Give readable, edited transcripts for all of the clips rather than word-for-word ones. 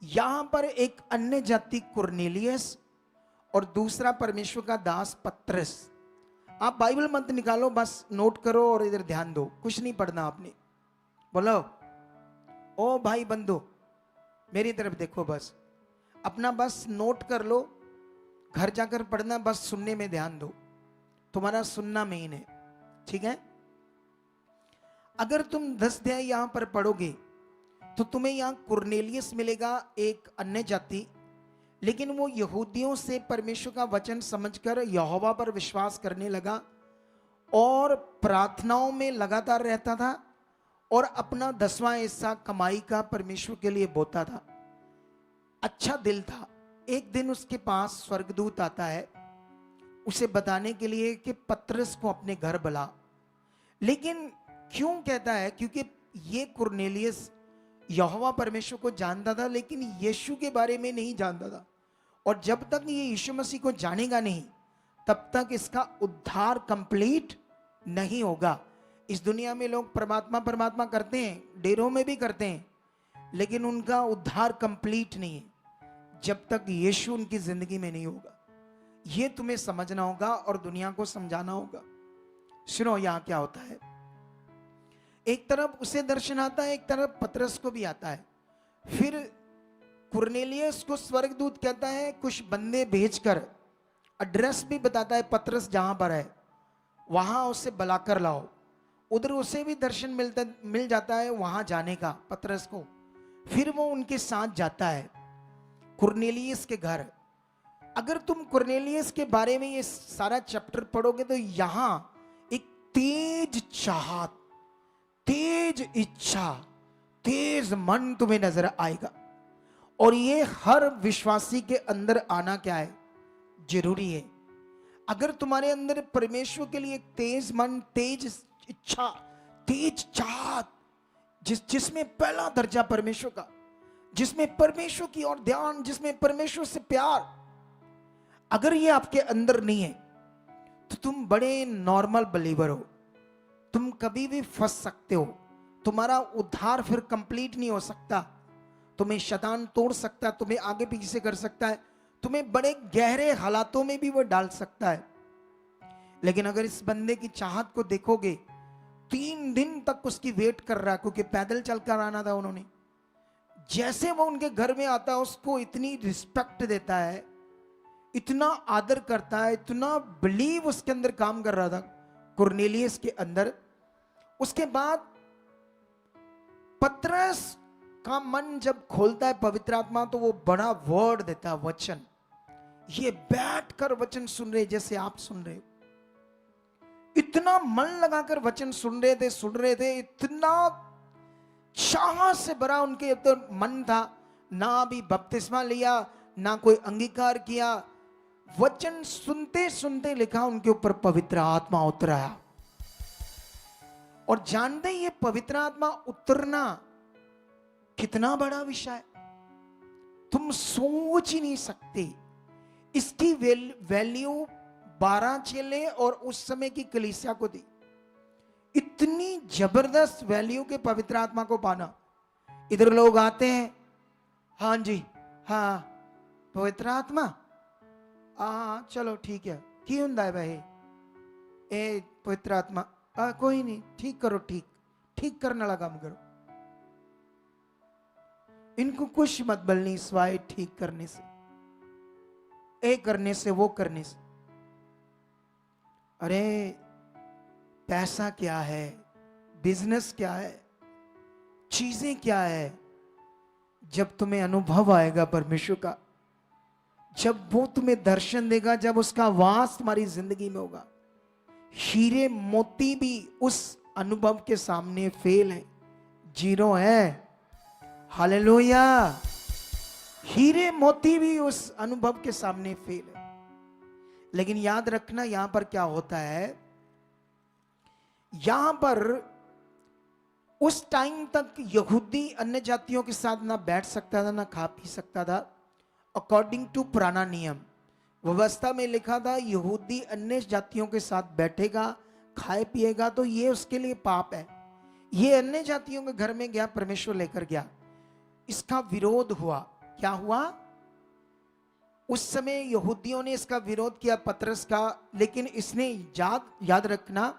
यहां पर एक अन्य जाति कुरनेलियस और दूसरा परमेश्वर का दास पत्रस। आप बाइबल मत निकालो, बस नोट करो और इधर ध्यान दो, कुछ नहीं पढ़ना आपने। बोलो ओ भाई बंधु मेरी तरफ देखो, बस अपना बस नोट कर लो, घर जाकर पढ़ना, बस सुनने में ध्यान दो, तुम्हारा सुनना मेन है, ठीक है। अगर तुम 10 अध्याय यहां पर पढ़ोगे तो तुम्हें यहां कुरनेलियस मिलेगा, एक अन्य जाति, लेकिन वो यहूदियों से परमेश्वर का वचन समझकर यहोवा पर विश्वास करने लगा और प्रार्थनाओं में लगातार रहता था और अपना 10वां हिस्सा कमाई का परमेश्वर के लिए बोता था। अच्छा दिल था। एक दिन उसके पास स्वर्गदूत आता है उसे बताने के लिए कि पतरस को अपने घर बुला। लेकिन क्यों कहता है? क्योंकि ये कुरनेलियस यहोवा परमेश्वर को जानता था लेकिन यीशु के बारे में नहीं जानता था, और जब तक ये यीशु मसीह को जानेगा नहीं तब तक इसका उद्धार कंप्लीट नहीं होगा। इस दुनिया में लोग परमात्मा परमात्मा करते हैं, डेरों में भी करते हैं, लेकिन उनका उद्धार कंप्लीट नहीं है जब तक यीशु उनकी जिंदगी में नहीं होगा। ये तुम्हें समझना होगा और दुनिया को समझाना होगा। सुनो यहां क्या होता है। एक तरफ उसे दर्शन आता है, एक तरफ पतरस को भी आता है। फिर कुरनेलियस को स्वर्गदूत कहता है कुछ बंदे भेजकर, एड्रेस भी बताता है पतरस जहां पर है वहां उसे बुलाकर लाओ। उधर उसे भी दर्शन मिल जाता है वहां जाने का पतरस को। फिर वो उनके साथ जाता है कुरनेलियस के घर। अगर तुम कुरनेलियस के बारे में ये सारा चैप्टर पढ़ोगे तो यहां एक तेज चाहत, तेज इच्छा, तेज मन तुम्हें नजर आएगा, और ये हर विश्वासी के अंदर आना क्या है? जरूरी है। अगर तुम्हारे अंदर परमेश्वर के लिए तेज मन, तेज इच्छा, तेज चाहत, जिसमें पहला दर्जा परमेश्वर का, जिसमें परमेश्वर की ओर ध्यान, जिसमें परमेश्वर से प्यार, अगर ये आपके अंदर नहीं है तो तुम बड़े नॉर्मल बिलीवर हो, तुम कभी भी फंस सकते हो, तुम्हारा उद्धार फिर कंप्लीट नहीं हो सकता, तुम्हें शैतान तोड़ सकता है, तुम्हें आगे पीछे कर सकता है, तुम्हें बड़े गहरे हालातों में भी वो डाल सकता है। लेकिन अगर इस बंदे की चाहत को देखोगे, 3 दिन तक उसकी वेट कर रहा है, क्योंकि पैदल चलकर आना था उन्होंने। जैसे वो उनके घर में आता है उसको इतनी रिस्पेक्ट देता है, इतना आदर करता है, इतना बिलीव उसके अंदर काम कर रहा था कुरनेलियस के अंदर। उसके बाद पतरस का मन जब खोलता है पवित्र आत्मा तो वो बड़ा वर्ड देता है, वचन। ये बैठकर वचन सुन रहे जैसे आप सुन रहे हो, इतना मन लगाकर वचन सुन रहे थे, इतना चाह से भरा उनके अंदर मन था। ना अभी बपतिस्मा लिया, ना कोई अंगीकार किया, वचन सुनते सुनते लिखा उनके ऊपर पवित्र आत्मा उतर आया। और जानते ही ये पवित्र आत्मा उतरना कितना बड़ा विषय है, तुम सोच ही नहीं सकते। इसकी वैल्यू 12 चेले और उस समय की कलीसिया को दी। इतनी जबरदस्त वैल्यू के पवित्र आत्मा को पाना। इधर लोग आते हैं, हाँ जी हाँ पवित्र आत्मा, हाँ चलो ठीक है, की हुंदा है भाई ए पवित्र आत्मा, कोई नहीं, ठीक करो, ठीक करने लगा काम करो। इनको कुछ मत बोलनी सिवाय ठीक करने से, ए करने से, वो करने से। अरे पैसा क्या है, बिजनेस क्या है, चीजें क्या है, जब तुम्हें अनुभव आएगा परमेश्वर का, जब वो तुम्हें दर्शन देगा, जब उसका वास तुम्हारी जिंदगी में होगा, हीरे मोती भी उस अनुभव के सामने फेल है, जीरो है। हालेलुया। हीरे मोती भी उस अनुभव के सामने फेल है। लेकिन याद रखना यहां पर क्या होता है, यहां पर उस टाइम तक यहूदी अन्य जातियों के साथ ना बैठ सकता था, ना खा पी सकता था। अकॉर्डिंग टू पुराना नियम व्यवस्था में लिखा था, यहूदी अन्य जातियों के साथ बैठेगा, खाए पिएगा तो ये उसके लिए पाप है। ये अन्य जातियों के घर में गया, परमेश्वर लेकर गया, इसका विरोध हुआ क्या हुआ? उस समय यहूदियों ने इसका विरोध किया पतरस का, लेकिन इसने याद रखना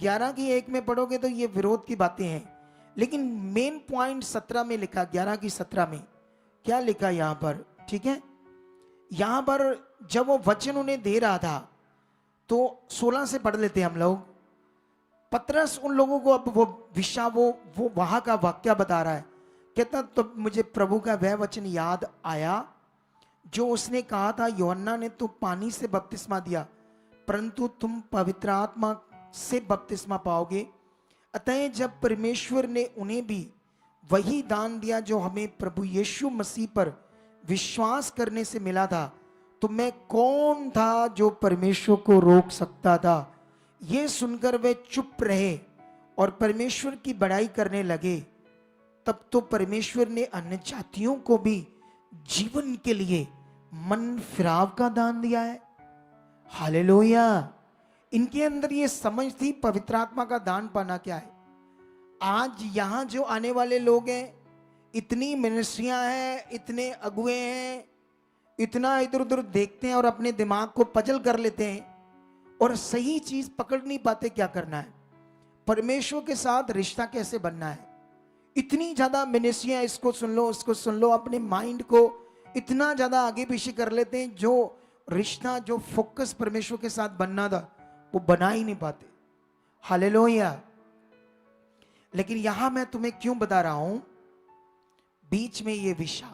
11 की 1 में पढ़ोगे तो ये विरोध की बातें हैं, लेकिन मेन पॉइंट 17 में लिखा, 11 की 17 में क्या लिखा यहां पर, ठीक है? यहां पर जब वो वचन उन्हें दे रहा था तो 16 से पढ़ लेते हैं हम लोग। पतरस उन लोगों को अब वो वहां का वाक्य बता रहा है। कहता तो मुझे प्रभु का वह वचन याद आया जो उसने कहा था, यूहन्ना ने तो पानी से बपतिस्मा दिया, परंतु तुम पवित्र आत्मा से बपतिस्मा पाओगे। अतः जब परमेश्वर ने उन्हें भी वही दान दिया जो हमें प्रभु यीशु मसीह पर विश्वास करने से मिला था, तो मैं कौन था जो परमेश्वर को रोक सकता था? ये सुनकर वे चुप रहे और परमेश्वर की बड़ाई करने लगे। तब तो परमेश्वर ने अन्य जातियों को भी जीवन के लिए मन फिराव का दान दिया है। हालेलुया। इनके अंदर ये समझ थी पवित्र आत्मा का दान पाना क्या है। आज यहां जो आने वाले लोग हैं, इतनी मिनिस्ट्रियां हैं, इतने अगुए हैं, इतना इधर उधर देखते हैं और अपने दिमाग को पजल कर लेते हैं और सही चीज पकड़ नहीं पाते। क्या करना है, परमेश्वर के साथ रिश्ता कैसे बनना है। इतनी ज्यादा मिनिस्ट्रियां, इसको सुन लो उसको सुन लो, अपने माइंड को इतना ज्यादा आगे पीछे कर लेते हैं, जो रिश्ता, जो फोकस परमेश्वर के साथ बनना था वो बना ही नहीं पाते। हालेलुया। लेकिन यहां मैं तुम्हें क्यों बता रहा हूं बीच में ये विषय,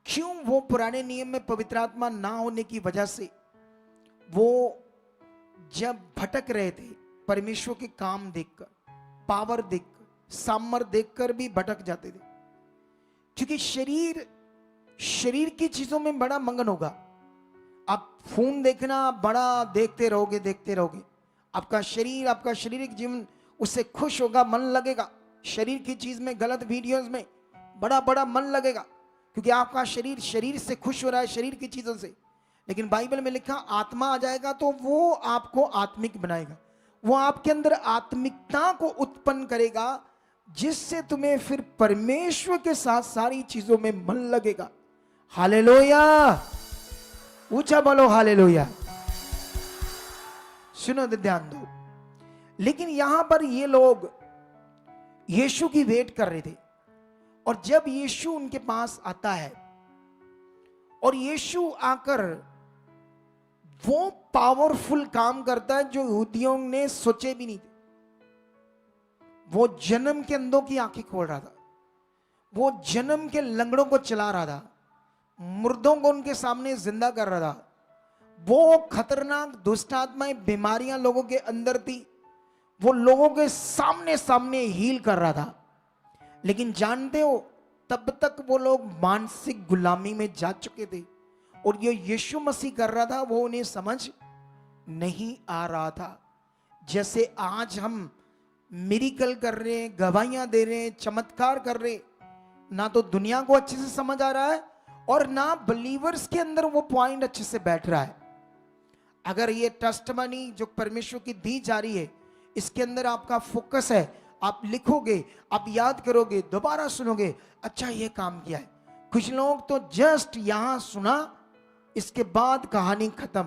क्यों वो पुराने नियम में पवित्र आत्मा ना होने की वजह से वो जब भटक रहे थे, परमेश्वर के काम देखकर, पावर देखकर, सामर्थ देखकर भी भटक जाते थे। क्योंकि शरीर की चीजों में बड़ा मंगन होगा। आप फोन देखना बड़ा देखते रहोगे। आपका शारीरिक जीवन उससे खुश होगा, मन लगेगा। शरीर की चीज में, गलत वीडियोस में बड़ा मन लगेगा, क्योंकि आपका शरीर से खुश हो रहा है, शरीर की चीजों से। लेकिन बाइबल में लिखा आत्मा आ जाएगा तो वो आपको आत्मिक बनाएगा, वो आपके अंदर आत्मिकता को उत्पन्न करेगा, जिससे तुम्हें फिर परमेश्वर के साथ सारी चीजों में मन लगेगा। हालेलुया। ऊंचा बोलो हालेलुया। सुनो, ध्यान दो। लेकिन यहां पर ये लोग यीशु की वेट कर रहे थे, और जब यीशु उनके पास आता है और यीशु आकर वो पावरफुल काम करता है जो यहूदियों ने सोचे भी नहीं थे। वो जन्म के अंधों की आंखें खोल रहा था, वो जन्म के लंगड़ों को चला रहा था, मुर्दों को उनके सामने जिंदा कर रहा था। वो खतरनाक दुष्ट आत्माएं, बीमारियां लोगों के अंदर थी, वो लोगों के सामने हील कर रहा था। लेकिन जानते हो, तब तक वो लोग मानसिक गुलामी में जा चुके थे, और ये यीशु मसीह कर रहा था वो उन्हें समझ नहीं आ रहा था। जैसे आज हम मिरेकल कर रहे हैं, गवाहियां दे रहे हैं, चमत्कार कर रहे हैं, ना तो दुनिया को अच्छे से समझ आ रहा है और ना बिलीवर्स के अंदर वो पॉइंट अच्छे से बैठ रहा है। अगर ये टेस्टिमनी जो परमेश्वर की दी जा रही है, इसके अंदर आपका फोकस है, आप लिखोगे, आप याद करोगे, दोबारा सुनोगे, अच्छा ये काम किया है। कुछ लोग तो जस्ट यहां सुना, इसके बाद कहानी खत्म।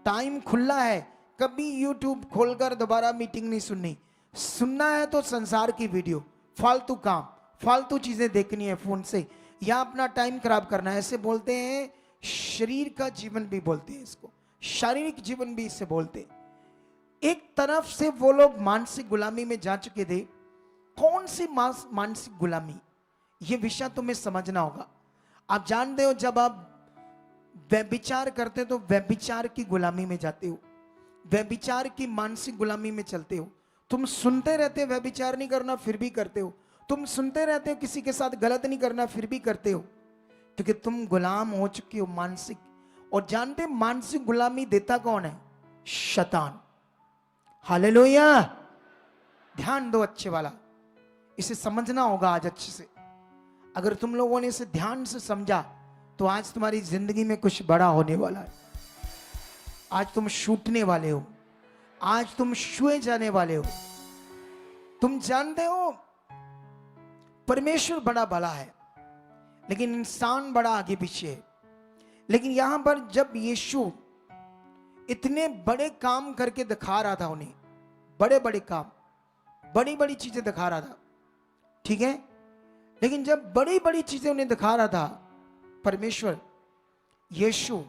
टाइम खुला है, कभी यूट्यूब खोलकर दोबारा मीटिंग नहीं सुननी। सुनना है तो संसार की वीडियो, फालतू काम, फालतू चीजें देखनी है फोन से, या अपना टाइम खराब करना है। ऐसे बोलते हैं, शरीर का जीवन भी बोलते हैं इसको, शारीरिक जीवन भी इससे बोलते हैं। एक तरफ से वो लोग मानसिक गुलामी में जा चुके थे। कौन सी मानसिक गुलामी, ये विषय तुम्हें समझना होगा। आप जानते हो, जब आप व्यभिचार करते हो तो व्यभिचार की गुलामी में जाते हो, व्यभिचार की मानसिक गुलामी में चलते हो। तुम सुनते रहते हो व्यभिचार नहीं करना, फिर भी करते हो। तुम सुनते रहते हो किसी के साथ गलत नहीं करना, फिर भी करते हो, क्योंकि तुम गुलाम हो चुके हो मानसिक। और जानते मानसिक गुलामी देता कौन है? शैतान। हालेलुया। ध्यान दो अच्छे वाला, इसे समझना होगा आज अच्छे से। अगर तुम लोगों ने इसे ध्यान से समझा तो आज तुम्हारी जिंदगी में कुछ बड़ा होने वाला है। आज तुम छूटने वाले हो, आज तुम छुए जाने वाले हो। तुम जानते हो परमेश्वर बड़ा भला है, लेकिन इंसान बड़ा आगे पीछे है। लेकिन यहां पर जब यीशु इतने बड़े काम करके दिखा रहा था उन्हें, बड़े बड़े काम, बड़ी बड़ी चीजें दिखा रहा था, ठीक है, लेकिन जब बड़ी बड़ी चीजें उन्हें दिखा रहा था परमेश्वर यीशु,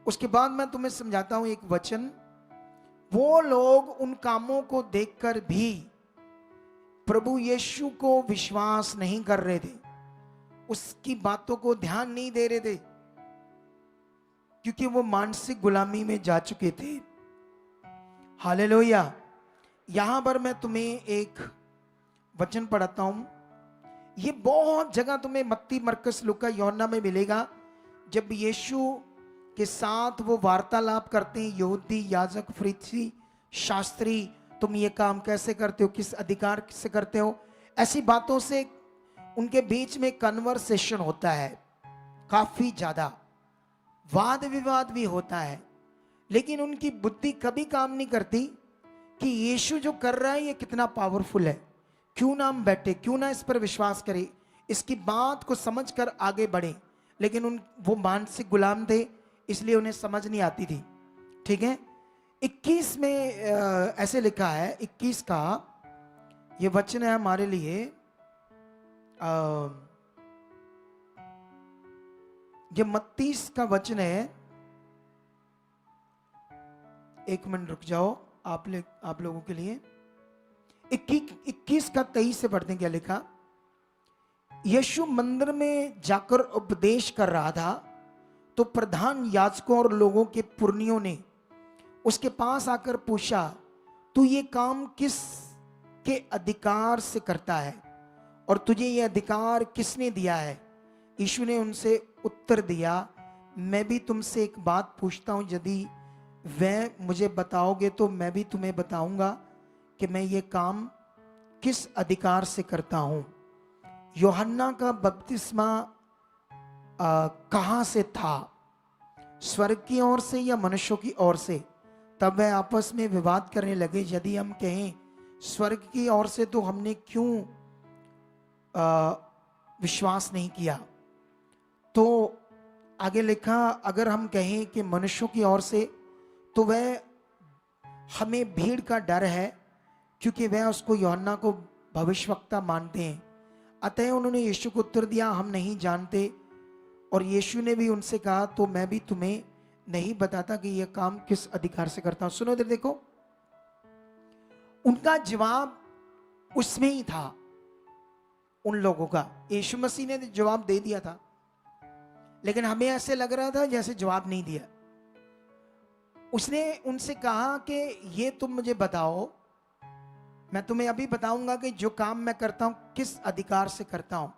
उसके बाद मैं तुम्हें समझाता हूं एक वचन। वो लोग उन कामों को देखकर भी प्रभु यीशु को विश्वास नहीं कर रहे थे, उसकी बातों को ध्यान नहीं दे रहे थे, क्योंकि वो मानसिक गुलामी में जा चुके थे। हालेलुया। यहां पर मैं तुम्हें एक वचन पढ़ाता हूं, ये बहुत जगह तुम्हें मत्ती, मरकुस, लूका, यूहन्ना में मिलेगा। जब यीशु के साथ वो वार्तालाप करते हैं, यहूदी याजक, फरीसी, शास्त्री, तुम ये काम कैसे करते हो, किस अधिकार से करते हो, ऐसी बातों से उनके बीच में कन्वर्सेशन होता है, काफी ज्यादा वाद विवाद भी होता है। लेकिन उनकी बुद्धि कभी काम नहीं करती कि यीशु जो कर रहा है ये कितना पावरफुल है, क्यों ना हम बैठे, क्यों ना इस पर विश्वास करें, इसकी बात को समझकर आगे बढ़े। लेकिन वो मानसिक गुलाम थे, इसलिए उन्हें समझ नहीं आती थी। ठीक है, 21 में ऐसे लिखा है, 21 का ये वचन है हमारे लिए। ये मत्ती का वचन है। एक मिनट रुक जाओ, आप लोगों के लिए 21 का 23 से पढ़ते हैं। क्या लिखा? यीशु मंदिर में जाकर उपदेश कर रहा था, तो प्रधान याजकों और लोगों के पुरनियों ने उसके पास आकर पूछा, तू ये काम किस के अधिकार से करता है और तुझे ये अधिकार किसने दिया है? यीशु ने उनसे उत्तर दिया, मैं भी तुमसे एक बात पूछता हूं, यदि वह मुझे बताओगे तो मैं भी तुम्हें बताऊंगा कि मैं ये काम किस अधिकार से करता हूं। यूहन्ना का बपतिस्मा कहां से था, स्वर्ग की ओर से या मनुष्यों की ओर से? तब वह आपस में विवाद करने लगे। यदि हम कहें स्वर्ग की ओर से तो हमने क्यों विश्वास नहीं किया? तो आगे लिखा, अगर हम कहें कि मनुष्यों की ओर से तो वह हमें भीड़ का डर है, क्योंकि वह उसको यूहन्ना को भविष्यवक्ता मानते हैं। अतः उन्होंने यीशु को उत्तर दिया, हम नहीं जानते। और यीशु ने भी उनसे कहा, तो मैं भी तुम्हें नहीं बताता कि यह काम किस अधिकार से करता हूं। सुनो इधर देखो, उनका जवाब उसमें ही था, उन लोगों का। यीशु मसीह ने जवाब दे दिया था, लेकिन हमें ऐसे लग रहा था जैसे जवाब नहीं दिया। उसने उनसे कहा कि ये तुम मुझे बताओ, मैं तुम्हें अभी बताऊंगा कि जो काम मैं करता हूं किस अधिकार से करता हूं।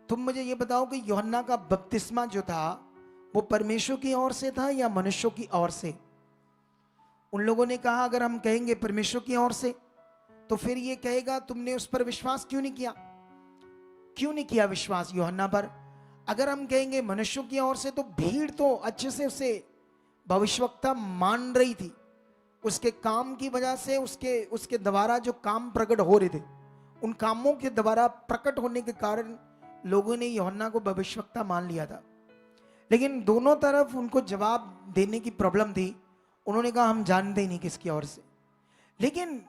तुम मुझे ये बताओ कि यूहन्ना का बपतिस्मा जो था वो परमेश्वर की ओर से था या मनुष्यों की ओर से? उन लोगों ने कहा, अगर हम कहेंगे परमेश्वर की ओर से तो फिर ये कहेगा तुमने उस पर विश्वास क्यों नहीं किया, क्यों नहीं किया विश्वास यूहन्ना पर? अगर हम कहेंगे मनुष्यों की ओर से तो भीड़ तो अच्छे से उसे भविष्यवक्ता मान रही थी, उसके काम की वजह से, उसके द्वारा जो काम प्रकट हो रहे थे, उन कामों के द्वारा प्रकट होने के कारण लोगों ने यूहन्ना को भविष्यवक्ता मान लिया था। लेकिन दोनों तरफ उनको जवाब देने की प्रॉब्लम थी। उन्होंने कहा, हम जानते ही नहीं किसकी ओर से। लेकिन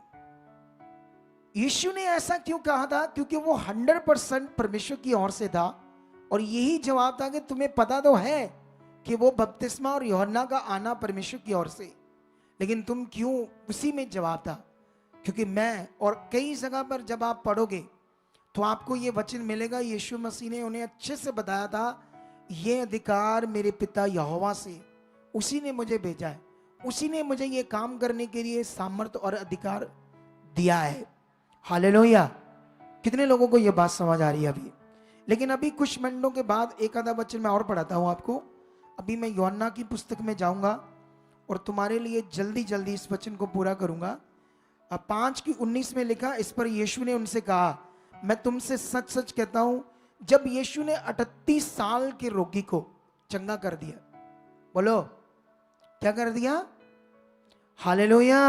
यीशु ने ऐसा क्यों कहा था? क्योंकि वो 100% परमेश्वर की ओर से था, और यही जवाब था कि तुम्हें पता तो है कि वो बपतिस्मा और यूहन्ना का आना परमेश्वर की ओर से, लेकिन तुम क्यों? उसी में जवाब था, क्योंकि मैं, और कई जगह पर जब आप पढ़ोगे तो आपको ये वचन मिलेगा, यीशु मसीह ने उन्हें अच्छे से बताया था, ये अधिकार मेरे पिता यहोवा से, उसी ने मुझे भेजा है, उसी ने मुझे ये काम करने के लिए सामर्थ्य और अधिकार दिया है। हालेलुया। कितने लोगों को ये बात समझ आ रही है अभी? लेकिन अभी कुछ मिनटों के बाद एक आधा वचन मैं और पढ़ाता हूं आपको। अभी मैं यूहन्ना की पुस्तक में जाऊंगा और तुम्हारे लिए जल्दी जल्दी इस वचन को पूरा करूंगा। 5:19 में लिखा, इस पर यीशु ने उनसे कहा, मैं तुमसे सच सच कहता हूं, जब यीशु ने 38 साल के रोगी को चंगा कर दिया, बोलो क्या कर दिया? हालेलुया।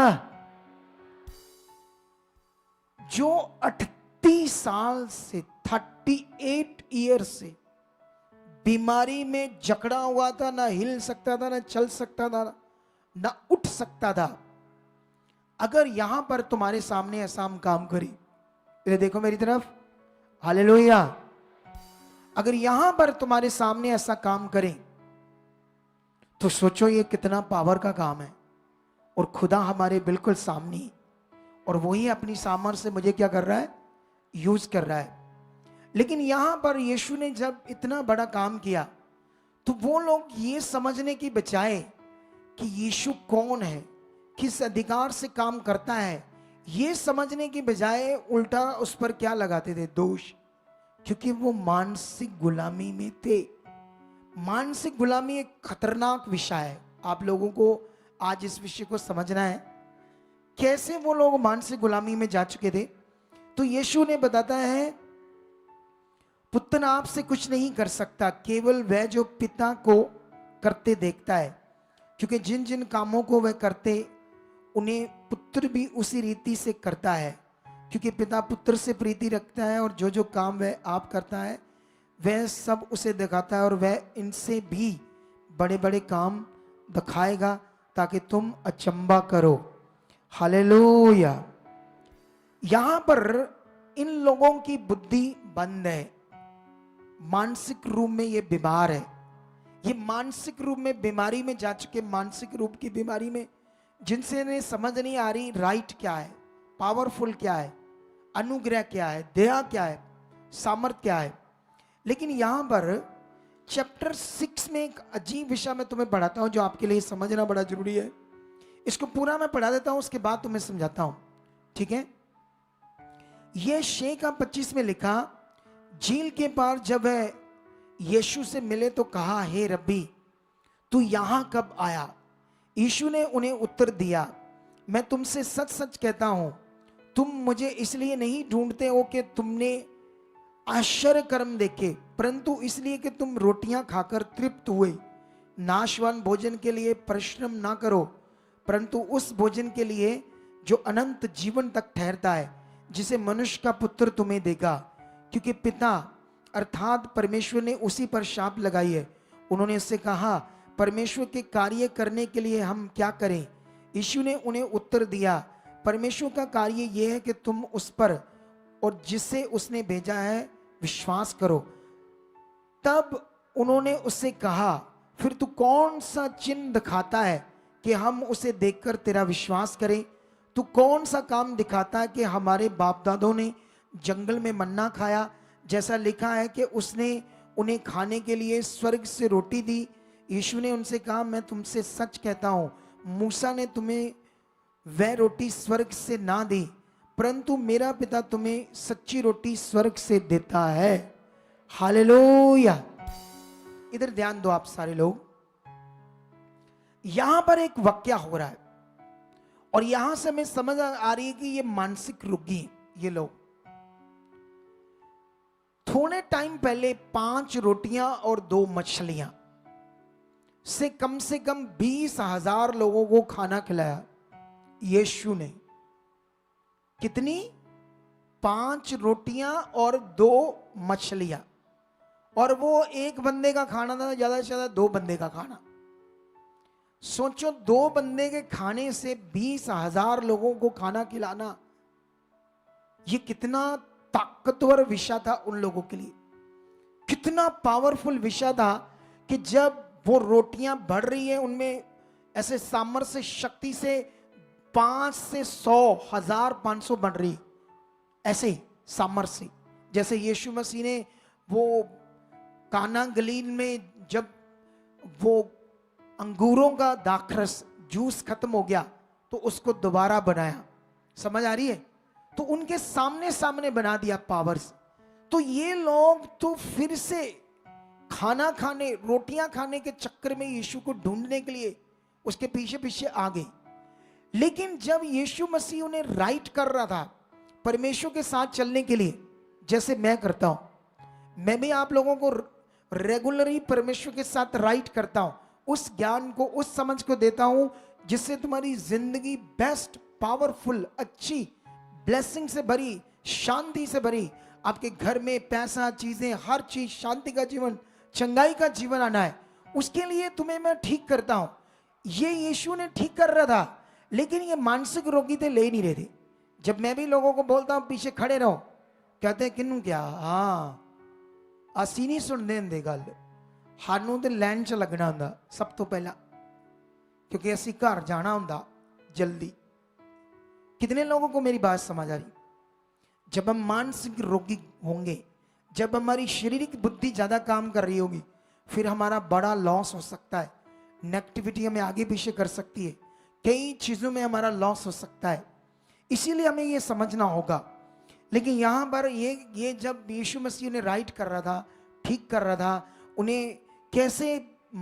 जो 38 साल से, 38 ईयर से बीमारी में जकड़ा हुआ था, ना हिल सकता था, ना चल सकता था, ना उठ सकता था। अगर यहां पर तुम्हारे सामने ऐसा हम काम करें, ये देखो मेरी तरफ, हालेलुया। अगर यहां पर तुम्हारे सामने ऐसा काम करें तो सोचो ये कितना पावर का काम है। और खुदा हमारे बिल्कुल सामने, और वही अपनी सामर्थ्य से मुझे क्या कर रहा है, यूज कर रहा है। लेकिन यहां पर यीशु ने जब इतना बड़ा काम किया तो वो लोग ये समझने की बजाय कि यीशु कौन है, किस अधिकार से काम करता है, ये समझने की बजाय उल्टा उस पर क्या लगाते थे, दोष। क्योंकि वो मानसिक गुलामी में थे। मानसिक गुलामी एक खतरनाक विषय है। आप लोगों को आज इस विषय को समझना है, कैसे वो लोग मानसिक गुलामी में जा चुके थे। तो यीशु ने बताता है, पुत्र आपसे कुछ नहीं कर सकता, केवल वह जो पिता को करते देखता है। क्योंकि जिन जिन कामों को वह करते उन्हें पुत्र भी उसी रीति से करता है। क्योंकि पिता पुत्र से प्रीति रखता है, और जो जो काम वह आप करता है वह सब उसे दिखाता है, और वह इनसे भी बड़े बड़े काम दिखाएगा ताकि तुम अचंबा करो। हालेलुया। यहां पर इन लोगों की बुद्धि बंद है, मानसिक रूप में ये बीमार है। ये मानसिक रूप में बीमारी में जा चुके, मानसिक रूप की बीमारी में, जिनसे इन्हें समझ नहीं आ रही राइट क्या है, पावरफुल क्या है, अनुग्रह क्या है, दया क्या है, सामर्थ क्या है। लेकिन यहां पर चैप्टर 6 में एक अजीब विषय मैं तुम्हें पढ़ाता हूं जो आपके लिए समझना बड़ा जरूरी है। इसको पूरा मैं पढ़ा देता हूं, उसके बाद तुम्हें समझाता हूं, ठीक है। यह 6:25 में लिखा, झील के पार जब वह यीशु से मिले तो कहा, हे रब्बी तू यहां कब आया। यीशु ने उन्हें उत्तर दिया, मैं तुमसे सच सच कहता हूं, तुम मुझे इसलिए नहीं ढूंढते हो कि तुमने आश्चर्य कर्म देखे, परंतु इसलिए कि तुम रोटियां खाकर तृप्त हुए। नाशवान भोजन के लिए परिश्रम ना करो, परंतु उस भोजन के लिए जो अनंत जीवन तक ठहरता है, जिसे मनुष्य का पुत्र तुम्हें देगा। क्योंकि पिता अर्थात परमेश्वर ने उसी पर शाप लगाई है। उन्होंने उससे कहा, परमेश्वर के कार्य करने के लिए हम क्या करें। यीशु ने उन्हें उत्तर दिया, परमेश्वर का कार्य यह है कि तुम उस पर और जिसे उसने भेजा है विश्वास करो। तब उन्होंने उससे कहा, फिर तू कौन सा चिन्ह दिखाता है कि हम उसे देखकर तेरा विश्वास करें। तू कौन सा काम दिखाता है कि हमारे बाप दादों ने जंगल में मन्ना खाया, जैसा लिखा है कि उसने उन्हें खाने के लिए स्वर्ग से रोटी दी। यीशु ने उनसे कहा, मैं तुमसे सच कहता हूं, मूसा ने तुम्हें वह रोटी स्वर्ग से ना दी, परंतु मेरा पिता तुम्हें सच्ची रोटी स्वर्ग से देता है। हालेलुया। इधर ध्यान दो आप सारे लोग। यहां पर एक वाक्य हो रहा है और यहां से हमें समझ आ रही है कि ये मानसिक रोगी हैं ये लोग। थोड़े टाइम पहले 5 रोटियां और 2 मछलियां से कम 20,000 लोगों को खाना खिलाया यीशु ने। कितनी? 5 रोटियां और 2 मछलियां, और वो एक बंदे का खाना था, ज्यादा से ज्यादा 2 बंदे का खाना। सोचो 2 बंदे के खाने से 20,000 लोगों को खाना खिलाना, ये कितना ताकतवर विषय था उन लोगों के लिए, कितना पावरफुल विषय था कि जब वो रोटियां बढ़ रही है उनमें ऐसे सामर्थ्य से, शक्ति से 5 से 100, 1000, 500 बढ़ रही, ऐसे सामर्थ्य से। जैसे यीशु मसीह ने वो काना गलील में जब वो अंगूरों का दाखरस जूस खत्म हो गया तो उसको दोबारा बनाया, समझ आ रही है? तो उनके सामने सामने बना दिया पावर से। तो ये लोग तो फिर से खाना खाने, रोटियां खाने के चक्कर में यीशु को ढूंढने के लिए उसके पीछे पीछे आ गए। लेकिन जब यीशु मसीह उन्हें राइट कर रहा था परमेश्वर के साथ चलने के लिए, जैसे मैं करता हूं, मैं भी आप लोगों को रेगुलरली परमेश्वर के साथ राइट करता हूं, उस ज्ञान को, उस समझ को देता हूं जिससे तुम्हारी जिंदगी बेस्ट, पावरफुल, अच्छी, ब्लेसिंग से भरी, शांति से भरी, आपके घर में पैसा, चीजें, हर चीज, शांति का जीवन चंगाई का जीवन आना है, उसके लिए तुम्हें मैं ठीक करता हूं। ये यीशु ने ठीक कर रहा था, लेकिन ये मानसिक रोगी थे, ले नहीं रहे थे। जब मैं भी लोगों को बोलता हूं पीछे खड़े रहो, कहते हैं किन्नू क्या, हाँ ਅਸੀਂ नहीं सुनते ਹੁੰਦੇ गल, ਸਾਨੂੰ ਤੇ ਲਾਈਨ 'ਚ ਲੱਗਣਾ ਹੁੰਦਾ ਸਭ ਤੋਂ ਪਹਿਲਾਂ, क्योंकि ਅਸੀਂ घर जाना ਹੁੰਦਾ जल्दी। कितने लोगों को मेरी बात समझ आ रही? जब हम मानसिक रोगी होंगे, जब हमारी शारीरिक बुद्धि ज्यादा काम कर रही होगी, फिर हमारा बड़ा लॉस हो सकता है। नेगेटिविटी हमें आगे पीछे कर सकती है, कई चीजों में हमारा लॉस हो सकता है। इसीलिए हमें ये समझना होगा। लेकिन यहां पर ये जब यीशु मसीह ने राइट कर रहा था, ठीक कर रहा था, उन्हें कैसे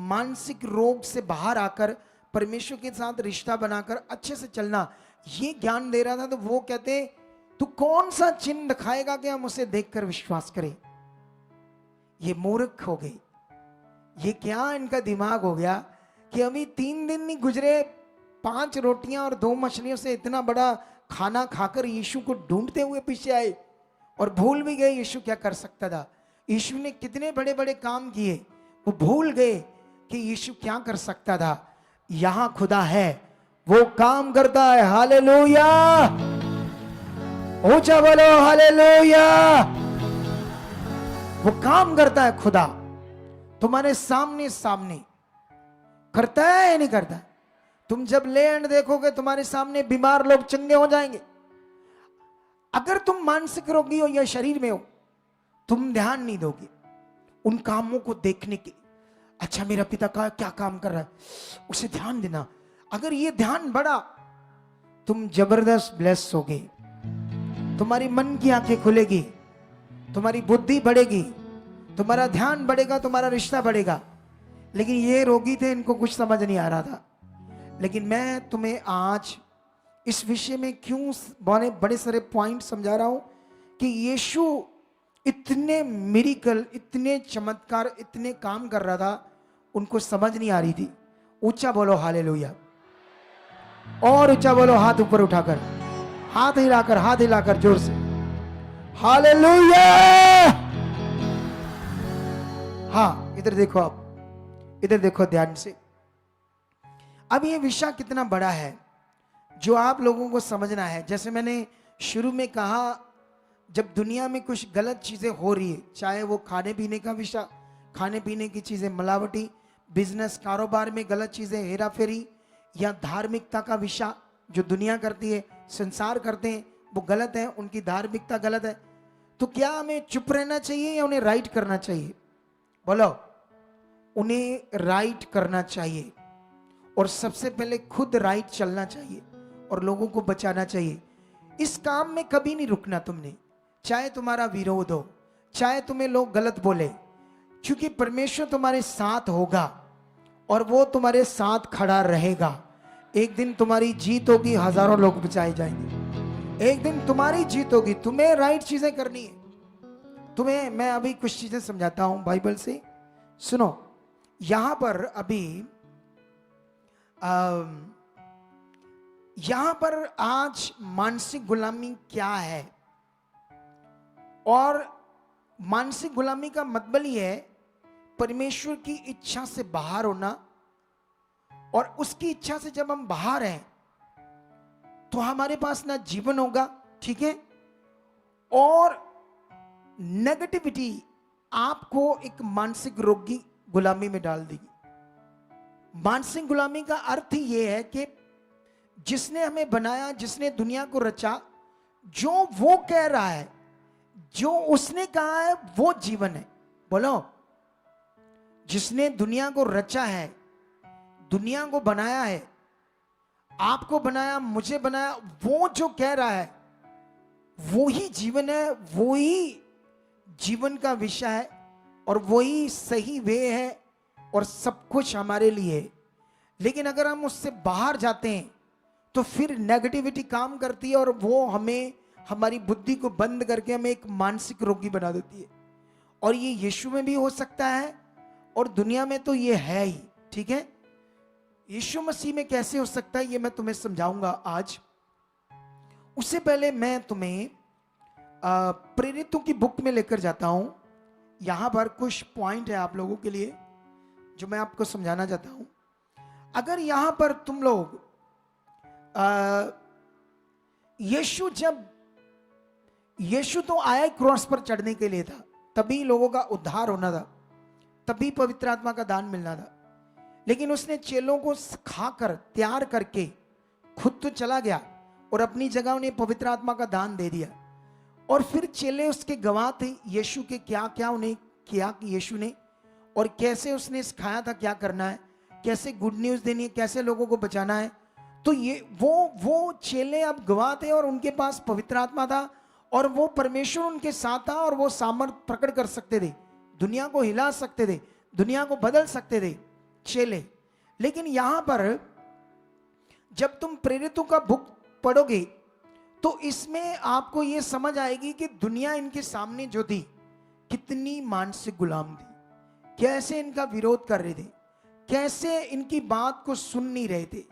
मानसिक रोग से बाहर आकर परमेश्वर के साथ रिश्ता बनाकर अच्छे से चलना, ये ज्ञान दे रहा था, तो वो कहते तू कौन सा चिन्ह दिखाएगा कि हम उसे देखकर विश्वास करें? ये मूर्ख हो गए। ये क्या इनका दिमाग हो गया कि अभी 3 दिन नहीं गुजरे, 5 रोटियां और 2 मछलियों से इतना बड़ा खाना खाकर यीशु को ढूंढते हुए पीछे आए और भूल भी गए यीशु क्या कर सकता था। यीशु ने कितने बड़े बड़े काम किए, वो भूल गए कि यीशु क्या कर सकता था। यहां खुदा है, वो काम करता है। हालेलुया, ऊंचा बोलो हालेलुया। वो काम करता है खुदा, तुम्हारे सामने सामने करता है या नहीं करता? तुम जब लैंड देखोगे, तुम्हारे सामने बीमार लोग चंगे हो जाएंगे। अगर तुम मानसिक रोगी हो या शरीर में हो, तुम ध्यान नहीं दोगे उन कामों को देखने के। अच्छा मेरा पिता का क्या काम कर रहा है, उसे ध्यान देना। अगर ये ध्यान बढ़ा, तुम जबरदस्त ब्लेस होगे, तुम्हारी मन की आंखें खुलेगी, तुम्हारी बुद्धि बढ़ेगी, तुम्हारा ध्यान बढ़ेगा, तुम्हारा रिश्ता बढ़ेगा। लेकिन ये रोगी थे, इनको कुछ समझ नहीं आ रहा था। लेकिन मैं तुम्हें आज इस विषय में क्यों बड़े सारे पॉइंट समझा रहा हूं कि यीशु इतने मिरेकल, इतने चमत्कार, इतने काम कर रहा था, उनको समझ नहीं आ रही थी। ऊंचा बोलो हालेलुया, और ऊंचा बोलो, हाथ ऊपर उठाकर, हाथ हिलाकर जोर से हालेलुया। हाँ इधर देखो, आप इधर देखो ध्यान से। अब ये विषय कितना बड़ा है जो आप लोगों को समझना है। जैसे मैंने शुरू में कहा, जब दुनिया में कुछ गलत चीजें हो रही है, चाहे वो खाने पीने का विषय, खाने पीने की चीजें मिलावटी, बिजनेस कारोबार में गलत चीजें, हेरा फेरी, या धार्मिकता का विषय जो दुनिया करती है, संसार करते हैं, वो गलत है, उनकी धार्मिकता गलत है। तो क्या हमें चुप रहना चाहिए या उन्हें राइट करना चाहिए? बोलो, उन्हें राइट करना चाहिए। और सबसे पहले खुद राइट चलना चाहिए और लोगों को बचाना चाहिए। इस काम में कभी नहीं रुकना तुमने, चाहे तुम्हारा विरोध हो, चाहे तुम्हें लोग गलत बोले, क्योंकि परमेश्वर तुम्हारे साथ होगा और वो तुम्हारे साथ खड़ा रहेगा। एक दिन तुम्हारी जीत होगी, हजारों लोग बचाए जाएंगे। एक दिन तुम्हारी जीत होगी, तुम्हें राइट चीजें करनी है। तुम्हें मैं अभी कुछ चीजें समझाता हूं बाइबल से, सुनो। यहां पर अभी यहां पर आज मानसिक गुलामी क्या है, और मानसिक गुलामी का मतलब ही है परमेश्वर की इच्छा से बाहर होना। और उसकी इच्छा से जब हम बाहर हैं तो हमारे पास ना जीवन होगा, ठीक है, और नेगेटिविटी आपको एक मानसिक रोगी गुलामी में डाल देगी। मानसिक गुलामी का अर्थ ही यह है कि जिसने हमें बनाया, जिसने दुनिया को रचा, जो वो कह रहा है, जो उसने कहा है, वो जीवन है। बोलो, जिसने दुनिया को रचा है, दुनिया को बनाया है, आपको बनाया, मुझे बनाया, वो जो कह रहा है वो ही जीवन है, वो ही जीवन का विषय है, और वही सही वे है, और सब कुछ हमारे लिए। लेकिन अगर हम उससे बाहर जाते हैं तो फिर नेगेटिविटी काम करती है और वो हमें, हमारी बुद्धि को बंद करके हमें एक मानसिक रोगी बना देती है। और ये यीशु में भी हो सकता है और दुनिया में तो ये है ही, ठीक है। यीशु मसीह में कैसे हो सकता है ये मैं तुम्हें समझाऊंगा आज। उससे पहले मैं तुम्हें प्रेरितों की बुक में लेकर जाता हूं, यहां पर कुछ पॉइंट है आप लोगों के लिए जो मैं आपको समझाना चाहता हूं। अगर यहां पर तुम लोग यीशु तो आया क्रॉस पर चढ़ने के लिए था, तभी लोगों का उद्धार होना था, तभी पवित्र आत्मा का दान मिलना था। लेकिन उसने चेलों को खाकर तैयार करके खुद तो चला गया और अपनी जगह उन्हें पवित्र आत्मा का दान दे दिया। और फिर चेले उसके गवाह थे यीशु के, क्या क्या उन्हें किया कि यीशु ने, और कैसे उसने सिखाया था क्या करना है, कैसे गुड न्यूज देनी है, कैसे लोगों को बचाना है। तो ये वो चेले अब गवाह थे और उनके पास पवित्र आत्मा था और वो परमेश्वर उनके साथ था और वो सामर्थ प्रकट कर सकते थे, दुनिया को हिला सकते थे, दुनिया को बदल सकते थे चेले। लेकिन यहां पर जब तुम प्रेरितों का बुक पढ़ोगे तो इसमें आपको यह समझ आएगी कि दुनिया इनके सामने जो थी कितनी मानसिक गुलाम थी, कैसे इनका विरोध कर रहे थे, कैसे इनकी बात को सुन नहीं रहे थे।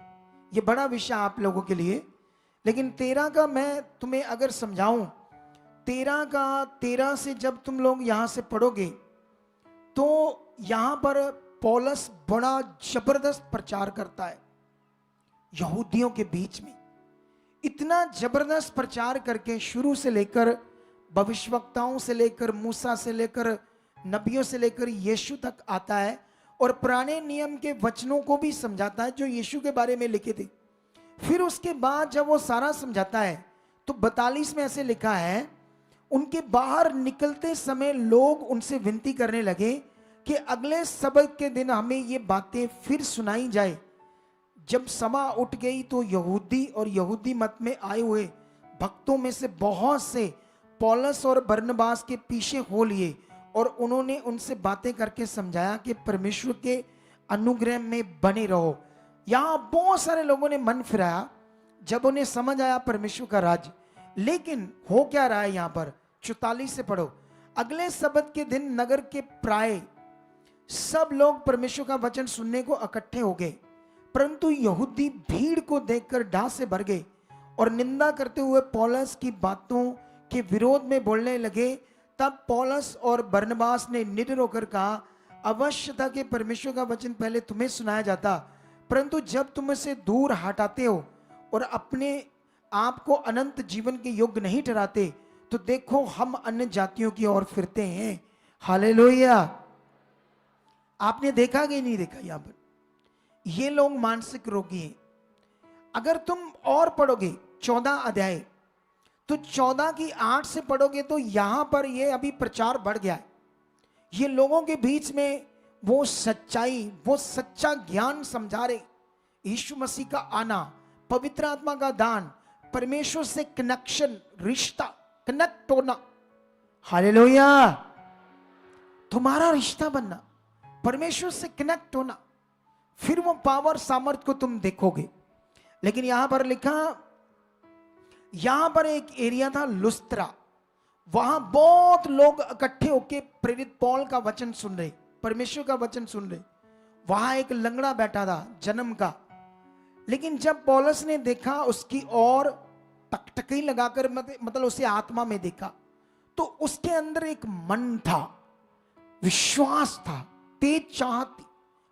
ये बड़ा विषय आप लोगों के लिए। लेकिन 13 का मैं तुम्हें अगर समझाऊं, 13 से जब तुम लोग यहां से पढ़ोगे तो यहां पर पौलुस बड़ा जबरदस्त प्रचार करता है यहूदियों के बीच में। इतना जबरदस्त प्रचार करके शुरू से लेकर भविष्यवक्ताओं से लेकर मूसा से लेकर नबियों से लेकर यीशु तक आता है और पुराने नियम के वचनों को भी समझाता है जो यीशु के बारे में लिखे थे। फिर उसके बाद जब वो सारा समझाता है तो 42 में ऐसे लिखा है, उनके बाहर निकलते समय लोग उनसे विनती करने लगे कि अगले सबत के दिन हमें ये बातें फिर सुनाई जाए। जब सभा उठ गई तो यहूदी और यहूदी मत में आए हुए भक्तों में से बहुत से पौलुस और बरनबास के पीछे हो लिए और उन्होंने उनसे बातें करके समझाया कि परमेश्वर के अनुग्रह में बने रहो। यहां बहुत सारे लोगों ने मन फिराया जब उन्हें समझ आया परमेश्वर का राज्य। लेकिन हो क्या रहा है यहां पर, 44 से पढ़ो। अगले सबत के दिन नगर के प्राय सब लोग परमेश्वर का वचन सुनने को इकट्ठे हो गए, परंतु यहूदी भीड़ को देखकर डाह से भर गए और निंदा करते हुए पौलुस की बातों के विरोध में बोलने लगे। तब पौलुस और बरनबास ने निडर होकर कहा, अवश्य था कि परमेश्वर का वचन पहले तुम्हें सुनाया जाता, परंतु जब तुम इसे दूर हटाते हो और अपने आप को अनंत जीवन के योग्य नहीं ठहराते तो देखो हम अन्य जातियों की ओर फिरते हैं। हालेलुया। आपने देखा कि नहीं देखा, यहां पर ये लोग मानसिक रोगी हैं। अगर तुम और पढ़ोगे 14 अध्याय तो 14 की 8 से पढ़ोगे तो यहां पर ये अभी प्रचार बढ़ गया है। ये लोगों के बीच में वो सच्चाई, वो सच्चा ज्ञान समझा रहे, यीशु मसीह का आना, पवित्र आत्मा का दान, परमेश्वर से कनेक्शन, रिश्ता, कनेक्ट होना। हालेलुया। तुम्हारा रिश्ता बनना, परमेश्वर से कनेक्ट होना, फिर वो पावर सामर्थ को तुम देखोगे। लेकिन यहां पर लिखा, यहां पर एक एरिया था लुस्त्रा, वहां बहुत लोग इकट्ठे होके प्रेरित पौल का वचन सुन रहे, परमेश्वर का वचन सुन रहे। वहां एक लंगड़ा बैठा था जन्म का। लेकिन जब पौलुस ने देखा उसकी ओर टकटकी लगाकर, मतलब उसे आत्मा में देखा, तो उसके अंदर एक मन था, विश्वास था, तेज चाहत थी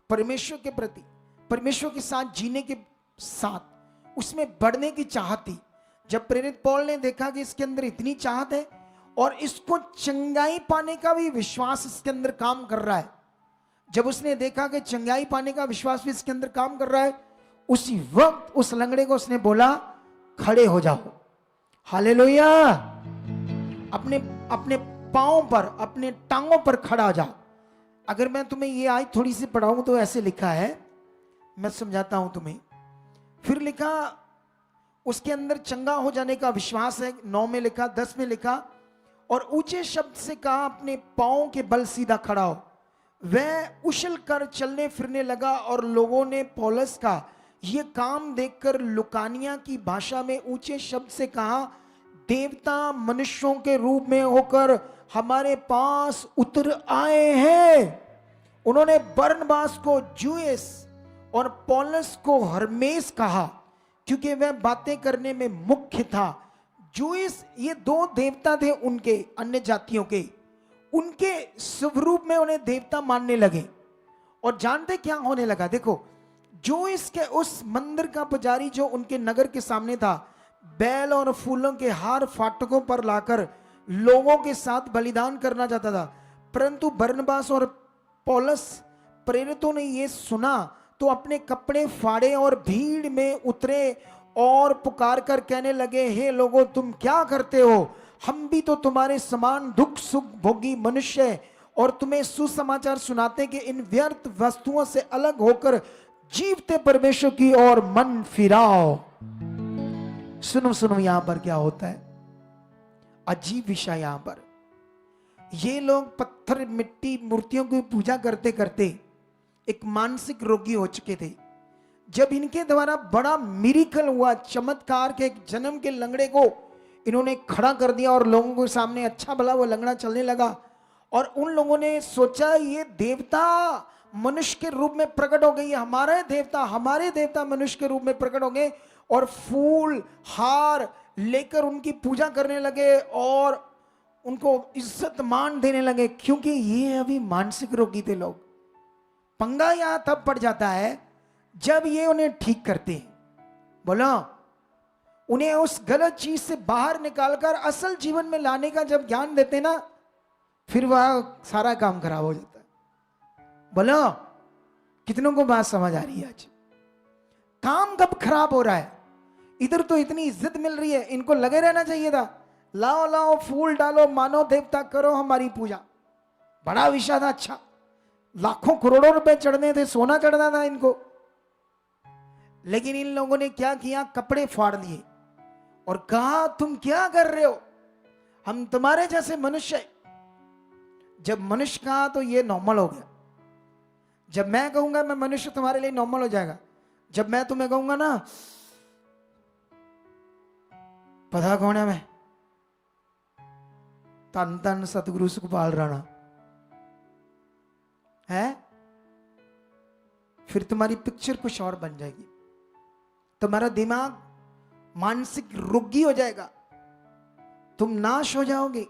परमेश्वर के प्रति, परमेश्वर के साथ जीने के साथ उसमें बढ़ने की चाहत थी। जब प्रेरित पौल ने देखा कि इसके अंदर इतनी चाहत है और इसको चंगाई पाने का भी विश्वास इसके अंदर काम कर रहा है, जब उसने देखा कि चंगाई पाने का विश्वास भी इसके अंदर काम कर रहा है, उसी वक्त उस लंगड़े को उसने बोला, खड़े हो जाओ। हालेलुया। अपने अपने पांव पर, अपने टांगों पर खड़ा हो जाओ। अगर मैं तुम्हें ये आयत थोड़ी सी पढ़ाऊं तो ऐसे लिखा है, मैं समझाता हूं तुम्हें। फिर लिखा उसके अंदर चंगा हो जाने का विश्वास है, 9 में लिखा, 10 में लिखा, और ऊंचे शब्द से कहा, अपने पांव के बल सीधा खड़ा हो। वह उछल कर चलने फिरने लगा और लोगों ने पौलुस का यह काम देखकर लुकानिया की भाषा में ऊंचे शब्द से कहा, देवता मनुष्यों के रूप में होकर हमारे पास उतर आए हैं। उन्होंने बरनबास को जूएस और पौलुस को हरमेस कहा क्योंकि वह बातें करने में मुख्य था। जूएस ये 2 देवता थे उनके, अन्य जातियों के, उनके स्वरूप में उन्हें देवता मानने लगे। और जानते क्या होने लगा? देखो, जो इसके उस मंदिर का पुजारी जो उनके नगर के सामने था, बैल और फूलों के हार फाटकों पर लाकर लोगों के साथ बलिदान करना चाहता था, परंतु बरनबास और पौलुस प्रेरितों ने यह सुना तो अपने कपड़े फाड़े और भीड़ में उतरे और पुकार कर कहने लगे, हे लोगों, तुम क्या करते हो? हम भी तो तुम्हारे समान दुख सुख भोगी मनुष्य हैं और तुम्हें सुसमाचार सुनाते कि इन व्यर्थ वस्तुओं से अलग होकर जीवते परमेश्वर की ओर मन फिराओ। सुनो सुनो, यहां पर क्या होता है? अजीब विषय। यहां पर ये लोग पत्थर मिट्टी मूर्तियों की पूजा करते करते एक मानसिक रोगी हो चुके थे। जब इनके द्वारा बड़ा मिरेकल हुआ, चमत्कार के एक जन्म के लंगड़े को इन्होंने खड़ा कर दिया और लोगों के सामने अच्छा भला वो लंगड़ा चलने लगा, और उन लोगों ने सोचा ये देवता मनुष्य के रूप में प्रकट हो गई, हमारे देवता मनुष्य के रूप में प्रकट हो गए, और फूल हार लेकर उनकी पूजा करने लगे और उनको इज्जत मान देने लगे, क्योंकि ये अभी मानसिक रोगी थे लोग। पंगा यहां तब पड़ जाता है जब ये उन्हें ठीक करते हैं। बोलो, उन्हें उस गलत चीज से बाहर निकालकर असल जीवन में लाने का जब ज्ञान देते ना, फिर वह सारा काम खराब हो जाता है। बोलो, कितनों को बात समझ आ रही है? आज काम कब खराब हो रहा है? इधर तो इतनी इज्जत मिल रही है, इनको लगे रहना चाहिए था, लाओ लाओ फूल डालो, मानो देवता, करो हमारी पूजा। बड़ा विषय था, अच्छा लाखों करोड़ों रुपए चढ़ने थे, सोना चढ़ना था इनको। लेकिन इन लोगों ने क्या किया? कपड़े फाड़ लिए और कहा, तुम क्या कर रहे हो? हम तुम्हारे जैसे मनुष्य। जब मनुष्य कहा तो ये नॉर्मल हो गया। जब मैं कहूंगा मैं मनुष्य, तुम्हारे लिए नॉर्मल हो जाएगा। जब मैं तुम्हें कहूंगा ना, पता कौन है मैं? तन तन सतगुरु सुखपाल राणा है, फिर तुम्हारी पिक्चर कुछ और बन जाएगी। तुम्हारा दिमाग मानसिक रोगी हो जाएगा, तुम नाश हो जाओगे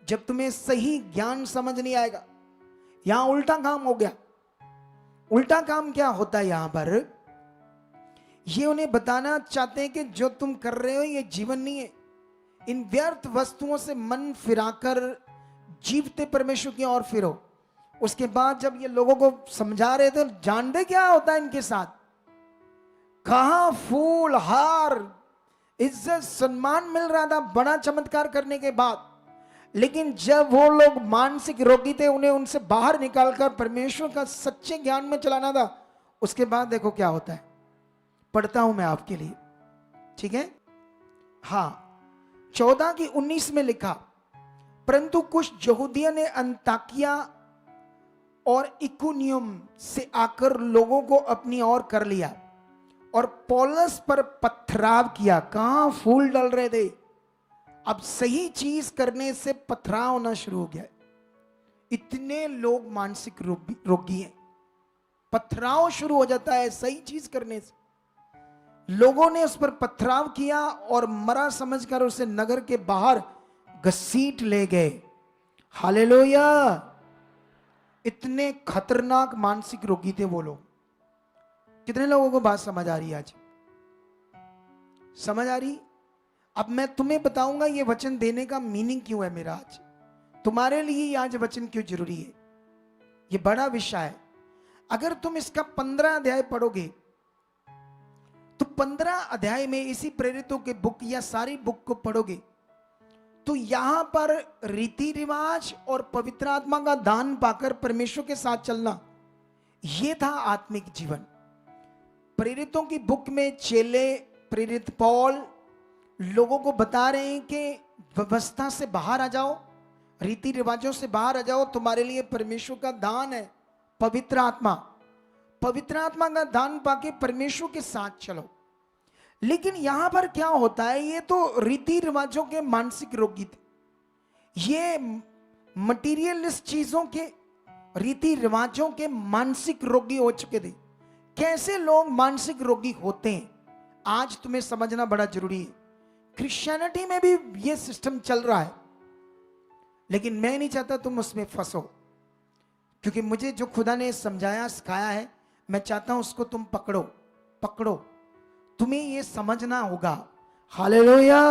जब तुम्हें सही ज्ञान समझ नहीं आएगा। यहां उल्टा काम हो गया। उल्टा काम क्या होता है यहां पर? ये उन्हें बताना चाहते हैं कि जो तुम कर रहे हो ये जीवन नहीं है। इन व्यर्थ वस्तुओं से मन फिराकर जीवते परमेश्वर की ओर फिरो। उसके बाद जब ये लोगों को समझा रहे थे, जानते क्या होता है इनके साथ? कहां फूल हार इज्जत सम्मान मिल रहा था बड़ा चमत्कार करने के बाद, लेकिन जब वो लोग मानसिक रोगी थे, उन्हें उनसे बाहर निकालकर परमेश्वर का सच्चे ज्ञान में चलाना था। उसके बाद देखो क्या होता है। पढ़ता हूं मैं आपके लिए, ठीक है? हाँ, 14:19 में लिखा, परंतु कुछ यहूदियों ने अंताकिया और इकुनियम से आकर लोगों को अपनी ओर कर लिया और पौलुस पर पथराव किया। कहां फूल डल रहे थे, अब सही चीज करने से पथराव होना शुरू हो गया। इतने लोग मानसिक रोगी हैं, पथराव शुरू हो जाता है सही चीज करने से। लोगों ने उस पर पथराव किया और मरा समझकर उसे नगर के बाहर घसीट ले गए। हालेलुया! इतने खतरनाक मानसिक रोगी थे वो लोग। कितने लोगों को बात समझ आ रही है? आज समझ आ रही? अब मैं तुम्हें बताऊंगा ये वचन देने का मीनिंग क्यों है मेरा आज, तुम्हारे लिए आज वचन क्यों जरूरी है। ये बड़ा विषय है। अगर तुम इसका 15 अध्याय पढ़ोगे तो 15 अध्याय में इसी प्रेरितों के बुक या सारी बुक को पढ़ोगे तो यहां पर रीति रिवाज और पवित्र आत्मा का दान पाकर परमेश्वर के साथ चलना, यह था आत्मिक जीवन। प्रेरितों की बुक में चेले, प्रेरित पौल लोगों को बता रहे हैं कि व्यवस्था से बाहर आ जाओ, रीति रिवाजों से बाहर आ जाओ, तुम्हारे लिए परमेश्वर का दान है पवित्र आत्मा। पवित्र आत्मा का दान पाके परमेश्वर के साथ चलो। लेकिन यहां पर क्या होता है, ये तो रीति रिवाजों के मानसिक रोगी थे, ये मटीरियलिस्ट चीजों के रीति रिवाजों के मानसिक रोगी हो चुके थे। कैसे लोग मानसिक रोगी होते हैं आज तुम्हें समझना बड़ा जरूरी है। क्रिश्चियनिटी में भी ये सिस्टम चल रहा है। लेकिन मैं नहीं चाहता तुम उसमें फंसो, क्योंकि मुझे जो खुदा ने समझाया सिखाया है, मैं चाहता हूं उसको तुम पकड़ो। पकड़ो, तुम्हें ये समझना होगा। हालेलुया।